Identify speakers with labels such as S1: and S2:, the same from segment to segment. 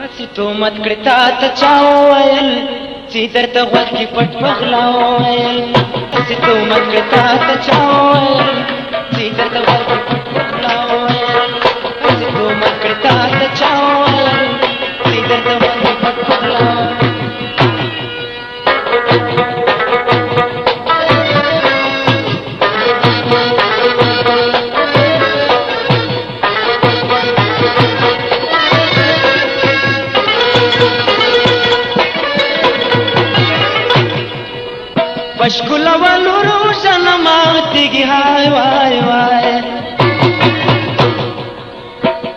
S1: اسی تو مت کړه تا ته چا وویل چې درته غوږ کې پټ پغلا وویل اسی تو مت کړه تا ته چا وویل چې درته غوږ کې پټ پغلا وویل اسی تو مت کړه تا ته چا وویل چې درته غوږ کې پټ پغلا وویل پشکل ولورو شنماتگی های وای وای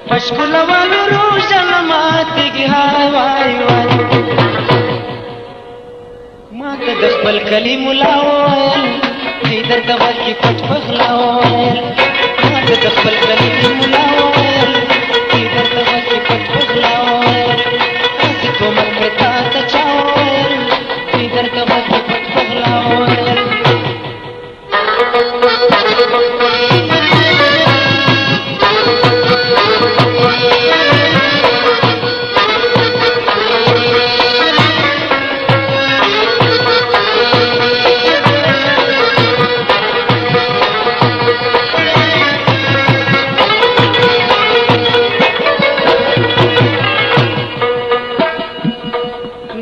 S1: پشکل ولورو شنماتگی های وای وای ما ته د خپل کلی مولا وویل چې درته غوږ کې پټ پغلا وویل ما ته د خپل کلی مولا وویل چې درته غوږ کې پټ پغلا وویل هسې کومه کړه تا ته چا وویل چې درته غوږ کې پټ پغلا وویل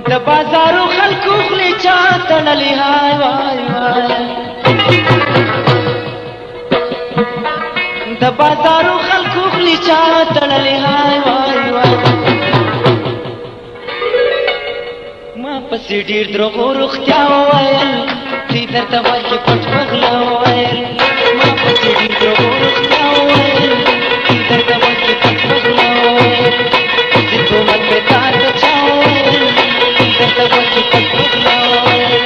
S1: د بازارو خلکو خولې چا تړلې هاي وای وای د بازارو خلکو خولې چا تړلې هاي وای وای ما پسې ډېر دروغو رښتیا وویل چې درته غوږ کې پټ پغلا وویل ما پسې ډېر دروغو رښتیا وویل چې درته غوږ کې پټ پغلا وویل هسې تهمت مې تا ته چا وویل درته غوږ کې پټ پغلا وویل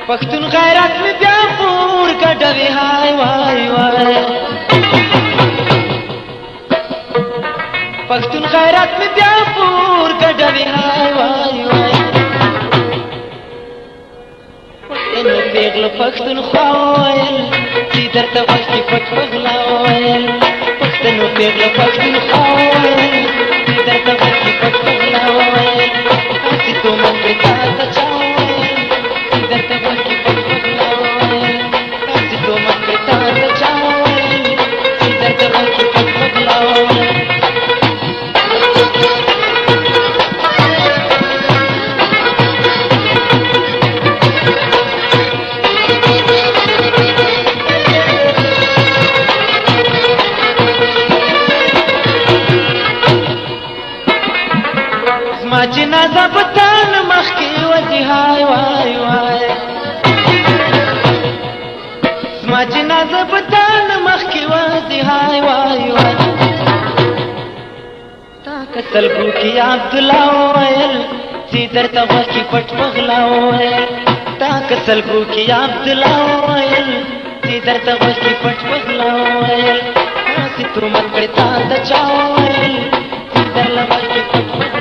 S1: پښتون غیرت مې بیا پور کډوي هاي وای وای پښتون غیرت مې بیا پور کډوي هاي وای وای پښتنو پیغله پښتون خوا وویل چې درته غوږ کې پټ پغلا وویل پښتنو پیغله پښتون خوا وویل چې درته غوږ کې پټ پغلا وویل هسې تهمت مې تا ته چا وویل چې درته غوږ کې پټ پغلا وویل هسې تهمت مې تا ته چا وویل چې درته غوږ کې پټ پغلا وویل زما جنازه په تان مخکې وځي هاي وای وای زما جنازه په تان مخکې وځي هاي وای وای تا که سلګو کې عبدالله وویل چې درته غوږ کې پټ پغلا وویل تا که سلګو کې عبدالله وویل چې درته غوږ کې پټ پغلا وویل هسې تهمت کړې تا ته چا وویل چې درله غوږ کې پټ پغلا